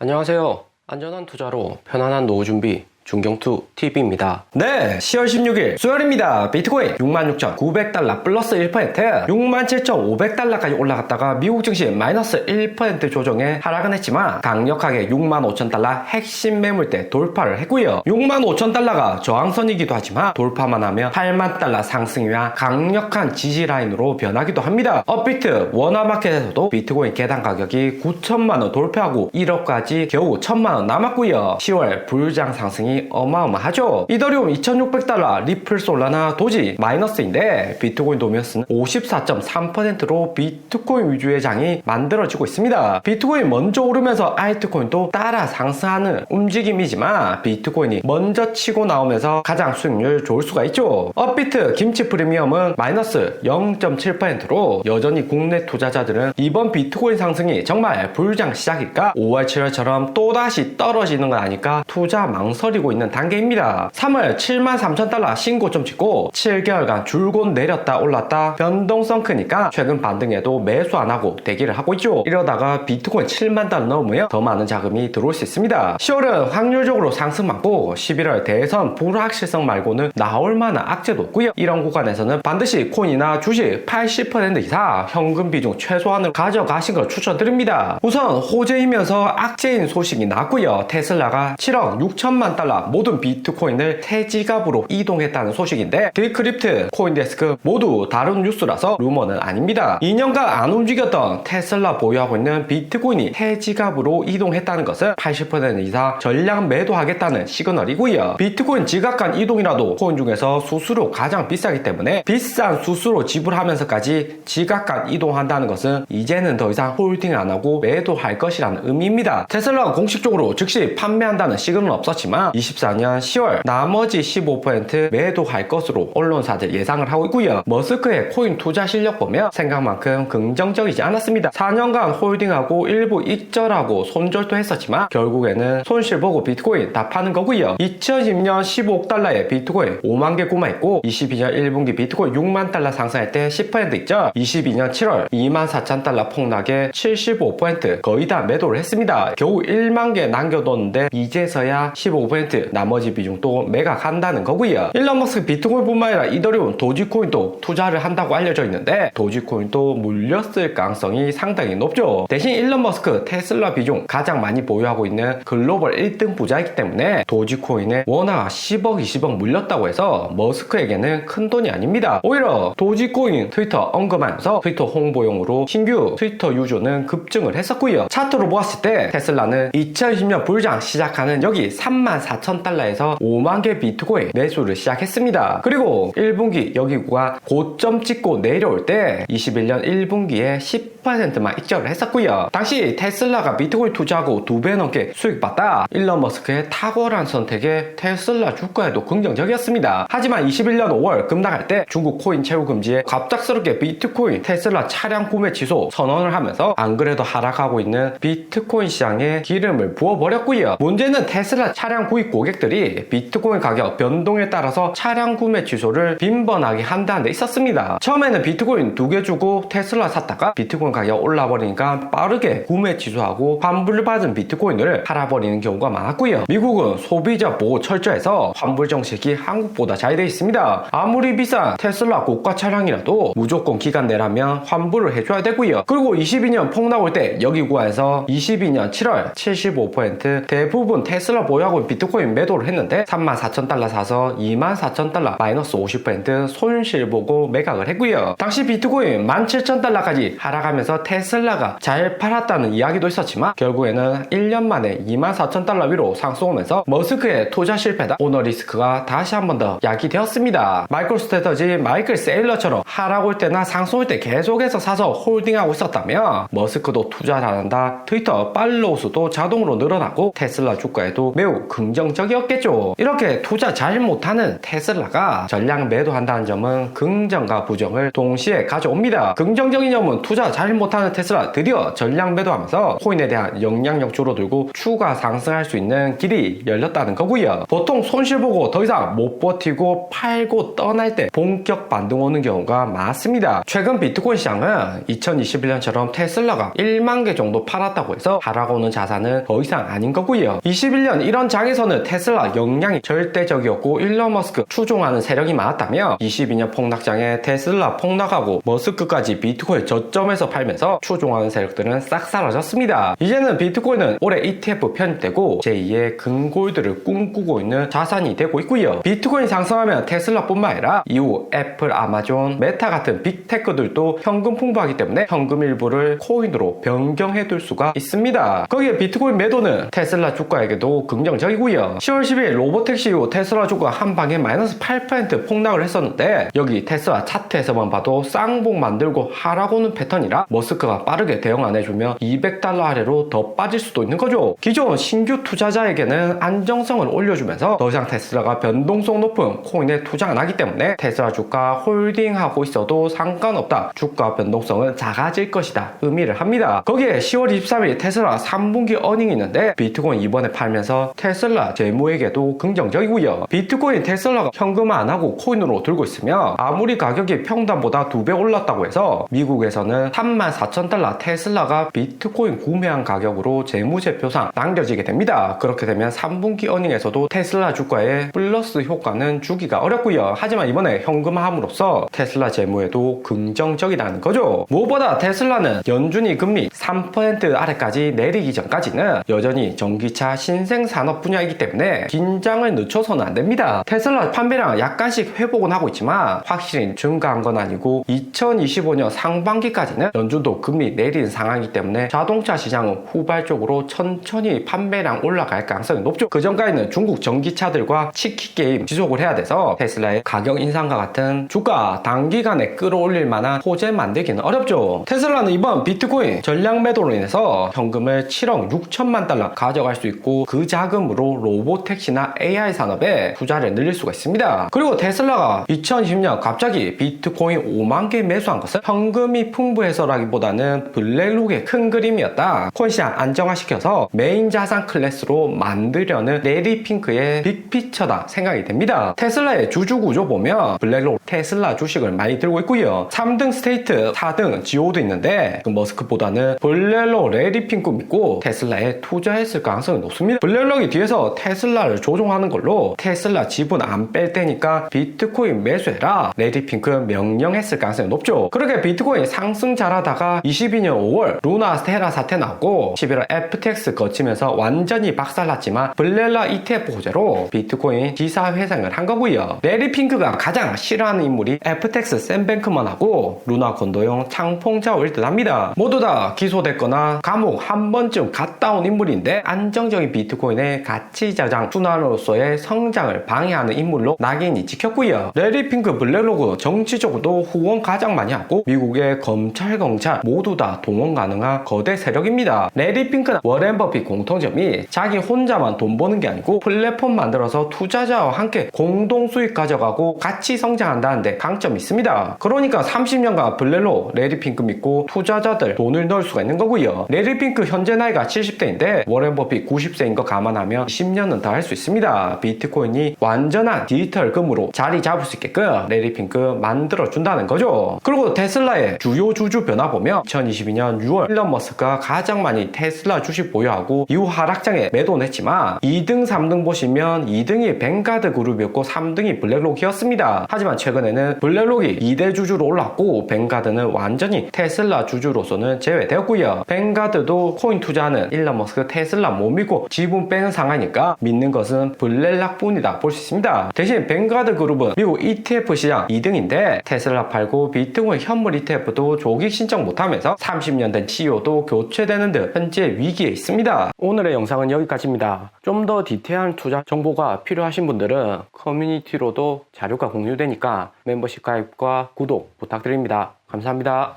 안녕하세요. 안전한 투자로 편안한 노후 준비 중경투 TV입니다. 네, 10월 16일 수요일입니다. 비트코인 66,900달러 플러스 1%, 67,500달러까지 올라갔다가 미국 증시 마이너스 1% 조정에 하락은 했지만 강력하게 65,000달러 핵심 매물대 돌파를 했고요. 65,000달러가 저항선이기도 하지만 돌파만 하면 80,000달러 상승이와 강력한 지지 라인으로 변하기도 합니다. 업비트 원화마켓에서도 비트코인 계단 가격이 9천만원 돌파하고 1억까지 겨우 1,000만원 남았고요. 10월 불장 상승이 어마어마하죠. 이더리움 2,600달러, 리플 솔라나 도지 마이너스인데 비트코인 도미너스는 54.3%로 비트코인 위주의 장이 만들어지고 있습니다. 비트코인 먼저 오르면서 알트코인도 따라 상승하는 움직임이지만 비트코인이 먼저 치고 나오면서 가장 수익률 좋을 수가 있죠. 업비트 김치 프리미엄은 마이너스 0.7%로 여전히 국내 투자자들은 이번 비트코인 상승이 정말 불장 시작일까? 5월 7월처럼 또다시 떨어지는 건 아닐까? 투자 망설이고 있는 단계입니다. 3월 73,000달러 신고점 찍고 7개월간 줄곧 내렸다 올랐다 변동성 크니까 최근 반등에도 매수 안 하고 대기를 하고 있죠. 이러다가 비트코인 7만 달러 넘으면 더 많은 자금이 들어올 수 있습니다. 10월은 확률적으로 상승 많고 11월 대선 불확실성 말고는 나올 만한 악재도 없고요. 이런 구간에서는 반드시 코인이나 주식 80% 이상 현금 비중 최소한으로 가져가신 걸 추천드립니다. 우선 호재이면서 악재인 소식이 나왔고요. 테슬라가 7억 6천만 달러 모든 비트코인을 태지갑으로 이동했다는 소식인데 디크립트, 코인데스크 모두 다른 뉴스라서 루머는 아닙니다. 2년간 안 움직였던 테슬라 보유하고 있는 비트코인이 태지갑으로 이동했다는 것은 80% 이상 전량 매도하겠다는 시그널이고요. 비트코인 지갑간 이동이라도 코인 중에서 수수료 가장 비싸기 때문에 비싼 수수료 지불하면서까지 지갑간 이동한다는 것은 이제는 더 이상 홀딩 안 하고 매도할 것이라는 의미입니다. 테슬라가 공식적으로 즉시 판매한다는 시그널은 없었지만 24년 10월 나머지 15% 매도할 것으로 언론사들 예상을 하고 있고요. 머스크의 코인 투자 실력 보면 생각만큼 긍정적이지 않았습니다. 4년간 홀딩하고 일부 익절하고 손절도 했었지만 결국에는 손실 보고 비트코인 다 파는 거고요. 2020년 15억 달러에 비트코인 5만 개 구매했고 22년 1분기 비트코인 6만 달러 상승할 때 10% 익절, 22년 7월 2만 4천 달러 폭락에 75% 거의 다 매도를 했습니다. 겨우 1만 개 남겨뒀는데 이제서야 15% 나머지 비중도 매각한다는 거고요. 일론 머스크 비트코인뿐만 아니라 이더리움, 도지코인도 투자를 한다고 알려져 있는데 도지코인도 물렸을 가능성이 상당히 높죠. 대신 일론 머스크 테슬라 비중 가장 많이 보유하고 있는 글로벌 1등 부자이기 때문에 도지코인에 워낙 10억, 20억 물렸다고 해서 머스크에게는 큰 돈이 아닙니다. 오히려 도지코인 트위터 언급하면서 트위터 홍보용으로 신규 트위터 유저는 급증을 했었고요. 차트로 보았을 때 테슬라는 2020년 불장 시작하는 여기 34,000달러에서 5만 개 비트코인 매수를 시작했습니다. 그리고 1분기 여기가 고점 찍고 내려올 때 21년 1분기에 10%만 익절을 했었고요. 당시 테슬라가 비트코인 투자하고 2배 넘게 수익받다 일론 머스크의 탁월한 선택에 테슬라 주가에도 긍정적이었습니다. 하지만 21년 5월 급락할 때 중국 코인 채굴 금지에 갑작스럽게 비트코인 테슬라 차량 구매 취소 선언을 하면서 안 그래도 하락하고 있는 비트코인 시장에 기름을 부어버렸고요. 문제는 테슬라 차량 구입 고객들이 비트코인 가격 변동에 따라서 차량 구매 취소를 빈번하게 한다는 데 있었습니다. 처음에는 비트코인 2개 주고 테슬라 샀다가 비트코인 가격 올라버리니까 빠르게 구매 취소하고 환불받은 비트코인을 팔아버리는 경우가 많았고요. 미국은 소비자 보호 철저해서 환불 정책이 한국보다 잘 되어 있습니다. 아무리 비싼 테슬라 고가 차량이라도 무조건 기간 내라면 환불을 해줘야 되고요. 그리고 22년 폭락 올 때 여기 구간에서 22년 7월 75% 대부분 테슬라 보유하고 있는 비트코인 매도를 했는데 34,000달러 사서 24,000달러 마이너스 50% 손실 보고 매각을 했고요. 당시 비트코인 17,000달러까지 하락하면서 테슬라가 잘 팔았다는 이야기도 있었지만 결국에는 1년 만에 24,000달러 위로 상승하면서 머스크의 투자 실패다 오너 리스크가 다시 한 번 더 야기되었습니다. 마이크로스트래터지 마이클 세일러처럼 하락 올 때나 상승 올 때 계속해서 사서 홀딩하고 있었다면 머스크도 투자 잘한다 트위터 팔로우 수도 자동으로 늘어나고 테슬라 주가에도 매우 긍정적이었겠죠. 이렇게 투자 잘 못하는 테슬라가 전량 매도한다는 점은 긍정과 부정을 동시에 가져옵니다. 긍정적인 점은 투자 잘 말 못하는 테슬라 드디어 전량 매도하면서 코인에 대한 영향력 줄어들고 추가 상승할 수 있는 길이 열렸다는 거고요. 보통 손실 보고 더 이상 못 버티고 팔고 떠날 때 본격 반등 오는 경우가 많습니다. 최근 비트코인 시장은 2021년처럼 테슬라가 1만 개 정도 팔았다고 해서 하락오는 자산은 더 이상 아닌 거고요. 21년 이런 장에서는 테슬라 영향이 절대적이었고 일론 머스크 추종하는 세력이 많았다며 22년 폭락장에 테슬라 폭락하고 머스크까지 비트코인 저점에서 팔면서 추종하는 세력들은 싹 사라졌습니다. 이제는 비트코인은 올해 ETF 편입되고 제2의 금골드를 꿈꾸고 있는 자산이 되고 있고요. 비트코인 상승하면 테슬라뿐만 아니라 이후 애플, 아마존, 메타 같은 빅테크들도 현금 풍부하기 때문에 현금 일부를 코인으로 변경해둘 수가 있습니다. 거기에 비트코인 매도는 테슬라 주가에게도 긍정적이고요. 10월 10일 로보택시 이후 테슬라 주가 한 방에 마이너스 8% 폭락을 했었는데 여기 테슬라 차트에서만 봐도 쌍봉 만들고 하락오는 패턴이라 머스크가 빠르게 대응 안 해주면 $200 아래로 더 빠질 수도 있는 거죠. 기존 신규 투자자에게는 안정성을 올려주면서 더 이상 테슬라가 변동성 높은 코인에 투자 안 하기 때문에 테슬라 주가 홀딩하고 있어도 상관없다. 주가 변동성은 작아질 것이다. 의미를 합니다. 거기에 10월 23일 테슬라 3분기 어닝이 있는데 비트코인 이번에 팔면서 테슬라 재무에게도 긍정적이고요. 비트코인 테슬라가 현금화 안 하고 코인으로 들고 있으며 아무리 가격이 평단보다 2배 올랐다고 해서 미국에서는 34,000달러 테슬라가 비트코인 구매한 가격으로 재무제표상 남겨지게 됩니다. 그렇게 되면 3분기 어닝에서도 테슬라 주가에 플러스 효과는 주기가 어렵고요. 하지만 이번에 현금화함으로써 테슬라 재무에도 긍정적이라는 거죠. 무엇보다 테슬라는 연준이 금리 3% 아래까지 내리기 전까지는 여전히 전기차 신생산업 분야이기 때문에 긴장을 늦춰서는 안 됩니다. 테슬라 판매량 약간씩 회복은 하고 있지만 확실히 증가한 건 아니고 2025년 상반기까지는 연준도 금리 내리는 상황이기 때문에 자동차 시장은 후발적으로 천천히 판매량 올라갈 가능성이 높죠. 그 전까지는 중국 전기차들과 치킨 게임 지속을 해야 돼서 테슬라의 가격 인상과 같은 주가 단기간에 끌어올릴 만한 호재 만들기는 어렵죠. 테슬라는 이번 비트코인 전량 매도로 인해서 현금을 7억 6천만 달러 가져갈 수 있고 그 자금으로 로보택시나 AI 산업에 투자를 늘릴 수가 있습니다. 그리고 테슬라가 2020년 갑자기 비트코인 5만 개 매수한 것은 현금이 풍부해서라기보다는 블랙록의 큰 그림이었다. 코인 시장 안정화시켜서 메인 자산 클래스로 만들려는 레리 핑크의 빅피처다 생각이 됩니다. 테슬라의 주주 구조 보면 블랙록 테슬라 주식을 많이 들고 있고요. 3등 스테이트, 4등 지오도 있는데 그 머스크보다는 블랙록 레리 핑크 믿고 테슬라에 투자했을 가능성이 높습니다. 블랙록이 뒤에서 테슬라를 조종하는 걸로 테슬라 지분 안 뺄 테니까 비트코인 매수해라 레리 핑크 명령했을 가능성이 높죠. 그렇게 비트코인 상승 잘하다가 22년 5월 루나 테라 사태 나오고 11월 FTX 거치면서 완전히 박살났지만 블랙락 ETF 호재로 비트코인 기사 회생을 한 거고요. 레리 핑크가 가장 싫어하는 인물이 FTX 샘 뱅크먼하고 루나 건도용 창풍자오일 듯합니다. 모두 다 기소됐거나 감옥 한 번쯤 갔다 온 인물인데 안정적인 비트코인의 가치 저장 순환으로서의 성장을 방해하는 인물로 낙인이 찍혔고요. 레리 핑크 블랙로그 정치적으로도 후원 가장 많이 하고 미국의 검찰 모두 다 동원 가능한 거대 세력입니다. 레리 핑크는 워렌 버핏 공통점이 자기 혼자만 돈 버는 게 아니고 플랫폼 만들어서 투자자와 함께 공동 수익 가져가고 같이 성장한다는데 강점이 있습니다. 그러니까 30년간 블랙로 레리 핑크 믿고 투자자들 돈을 넣을 수가 있는 거고요. 레리 핑크 현재 나이가 70대인데 워렌 버핏 90세인 거 감안하면 10년은 더 할 수 있습니다. 비트코인이 완전한 디지털 금으로 자리 잡을 수 있게끔 레리 핑크 만들어 준다는 거죠. 그리고 테슬라의 주요 주주 변화 보면 2022년 6월 일론 머스크가 가장 많이 테슬라 주식 보유하고 이후 하락장에 매도는 했지만 2등 3등 보시면 2등이 뱅가드 그룹이었고 3등이 블랙록이었습니다. 하지만 최근에는 블랙록이 2대 주주로 올랐고 뱅가드는 완전히 테슬라 주주로서는 제외되었고요. 뱅가드도 코인 투자하는 일론 머스크 테슬라 못 믿고 지분 빼는 상황이니까 믿는 것은 블랙락뿐이다 볼 수 있습니다. 대신 뱅가드 그룹은 미국 ETF 시장 2등인데 테슬라 팔고 비트코인 현물 ETF도 조기 신청 못하면서 30년 된 CEO도 교체되는 등 현재 위기에 있습니다. 오늘의 영상은 여기까지입니다. 좀 더 디테일한 투자 정보가 필요하신 분들은 커뮤니티로도 자료가 공유되니까 멤버십 가입과 구독 부탁드립니다. 감사합니다.